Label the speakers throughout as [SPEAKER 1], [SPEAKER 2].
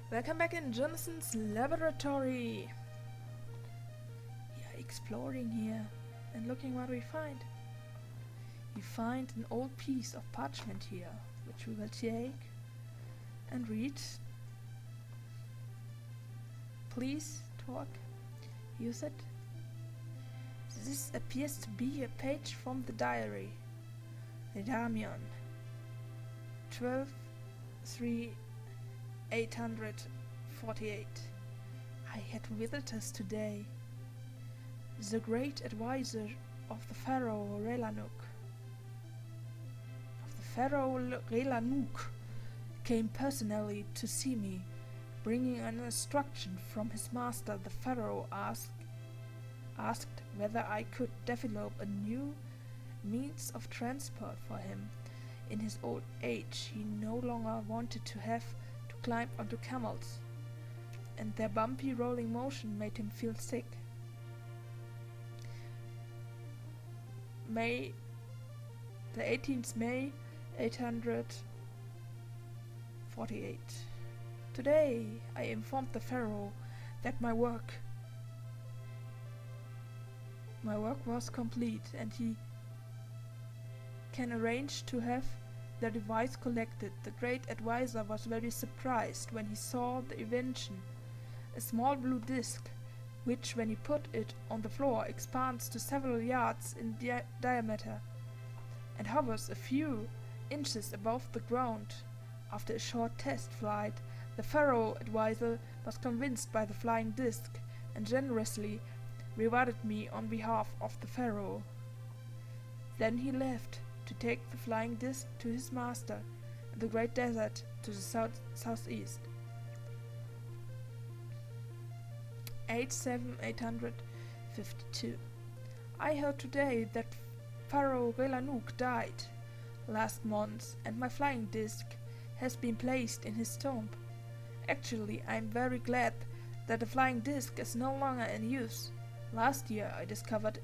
[SPEAKER 1] Welcome back in Jonathan's laboratory. We are exploring here and looking what we find. We find an old piece of parchment here, which we will take and read. Please talk. Use it. This appears to be a page from the diary. Damian. 12/3/848. I had visitors today. The great advisor of the Pharaoh Relanuk came personally to see me, bringing an instruction from his master. The Pharaoh asked whether I could develop a new means of transport for him. In his old age, he no longer wanted to have to climb onto camels, and their bumpy rolling motion made him feel sick. The 18th May 848. Today I informed the Pharaoh that my work was complete, and he can arrange to have the device collected. The great advisor was very surprised when he saw the invention, a small blue disc, which when you put it on the floor expands to several yards in diameter and hovers a few inches above the ground. After a short test flight, the Pharaoh advisor was convinced by the flying disc and generously rewarded me on behalf of the Pharaoh. Then he left to take the flying disc to his master in the great desert to the southeast. 8/7/852. I heard today that Pharaoh Relanuk died last month, and my flying disc has been placed in his tomb. Actually, I am very glad that the flying disc is no longer in use. Last year I discovered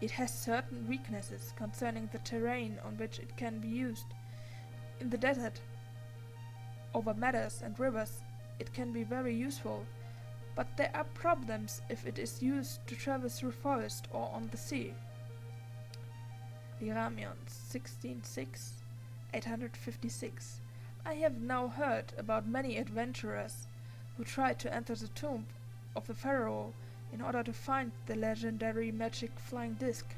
[SPEAKER 1] it has certain weaknesses concerning the terrain on which it can be used. In the desert, over meadows and rivers, it can be very useful, but there are problems if it is used to travel through forest or on the sea. Liramion 16/6/856. I have now heard about many adventurers who tried to enter the tomb of the Pharaoh in order to find the legendary magic flying disc.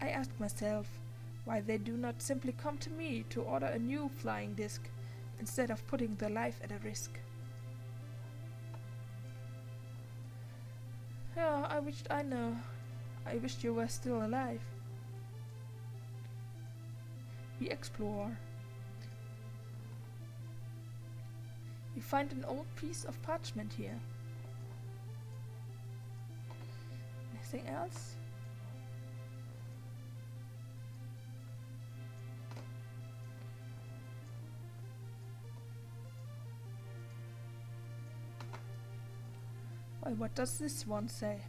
[SPEAKER 1] I ask myself why they do not simply come to me to order a new flying disc instead of putting their life at a risk. Yeah, I wished you were still alive. We explore. We find an old piece of parchment here. Anything else? Well, what does this one say?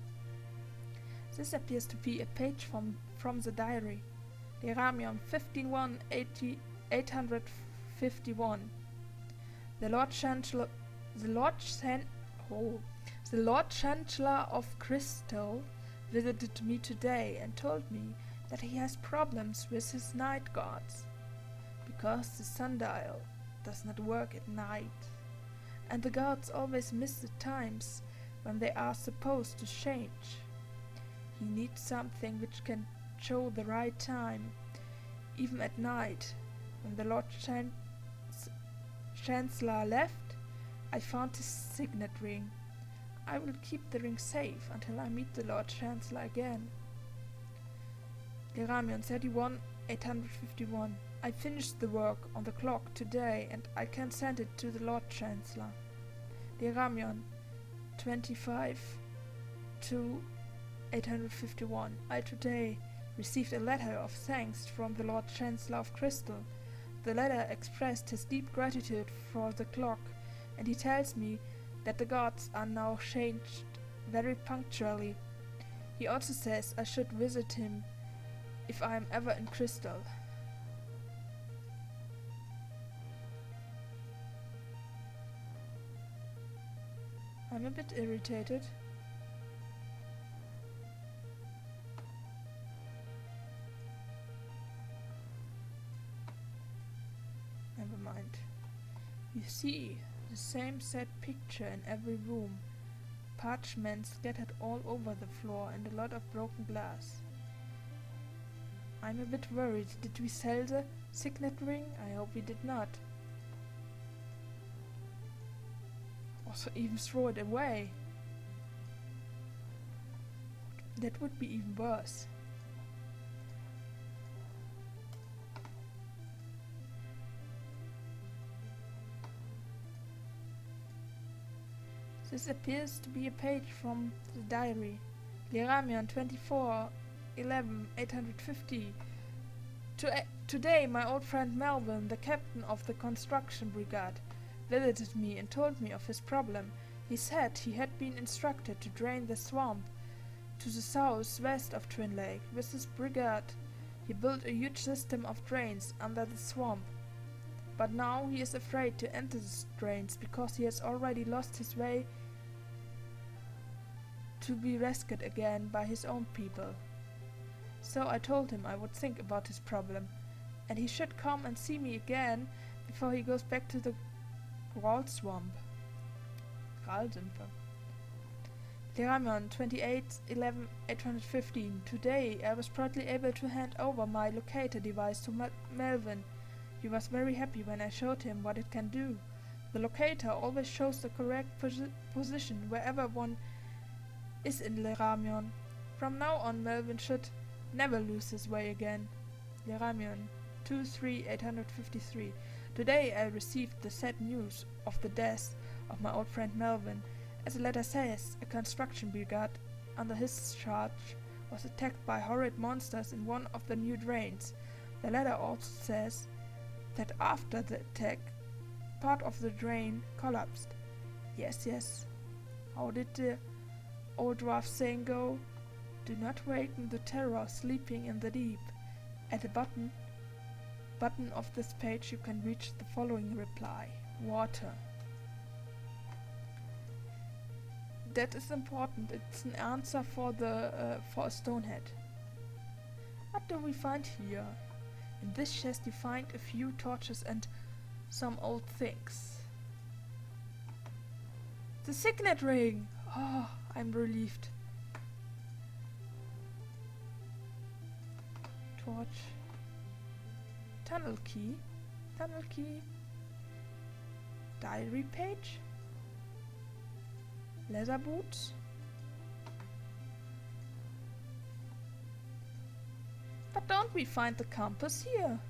[SPEAKER 1] This appears to be a page from the diary. Liramion 15/1/851. The Lord Chancellor of Crystal visited me today and told me that he has problems with his night guards, because the sundial does not work at night, and the guards always miss the times when they are supposed to change. He needs something which can show the right time, even at night. When the Lord Chancellor left, I found his signet ring. I will keep the ring safe until I meet the Lord Chancellor again. Liramion 31/851. I finished the work on the clock today and I can send it to the Lord Chancellor. Liramion 25/2/851. I today received a letter of thanks from the Lord Chancellor of Crystal. The letter expressed his deep gratitude for the clock, and he tells me that the guards are now changed very punctually. He also says I should visit him if I am ever in Crystal. I'm a bit irritated. Never mind. You see the same sad picture in every room. Parchment scattered all over the floor and a lot of broken glass. I'm a bit worried. Did we sell the signet ring? I hope we did not. Also even throw it away. That would be even worse. This appears to be a page from the diary. Leramion 24/11/850. Today my old friend Melvin, the captain of the construction brigade, visited me and told me of his problem. He said he had been instructed to drain the swamp to the southwest of Twin Lake. With his brigade, he built a huge system of drains under the swamp. But now he is afraid to enter the drains because he has already lost his way to be rescued again by his own people. So I told him I would think about his problem, and he should come and see me again before he goes back to the Graal Swamp. Leramion 28/11/815. Today I was proudly able to hand over my locator device to Melvin. He was very happy when I showed him what it can do. The locator always shows the correct position wherever one is in Leramion. From now on, Melvin should never lose his way again. Leramion 2/3/853. Today I received the sad news of the death of my old friend Melvin. As the letter says, a construction brigade under his charge was attacked by horrid monsters in one of the new drains. The letter also says that after the attack, part of the drain collapsed. Yes. How did the old dwarf saying go? Do not waken the terror sleeping in the deep. At the bottom of this page you can reach the following reply. Water. That is important. It's an answer for a stonehead. What do we find here? In this chest you find a few torches and some old things. The signet ring! Oh, I'm relieved. Torch. Tunnel key. Diary page. Leather boots. But don't we find the compass here?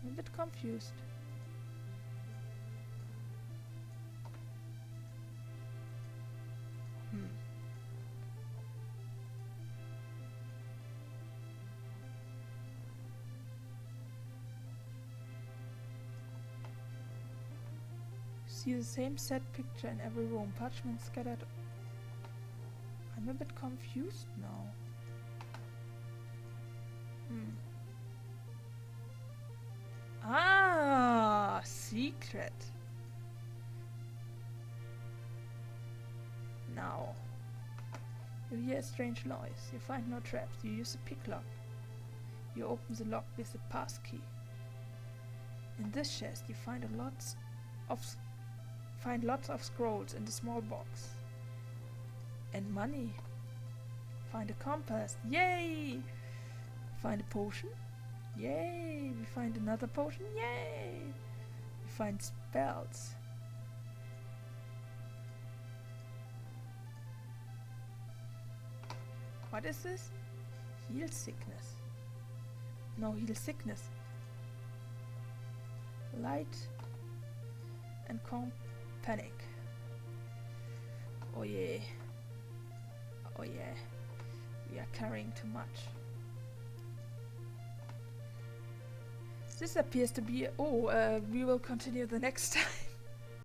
[SPEAKER 1] I'm a bit confused. See the same set picture in every room. Parchment scattered. I'm a bit confused now. Ah, secret. Now, you hear a strange noise. You find no traps. You use a picklock. You open the lock with a passkey. In this chest, you find lots of scrolls in the small box. And money. Find a compass. Yay! Find a potion. Yay! We find another potion. Yay! We find spells. What is this? Heal sickness. No, heal sickness. Light and calm panic. Oh yeah. Oh yeah. We are carrying too much. This appears to be... we will continue the next time.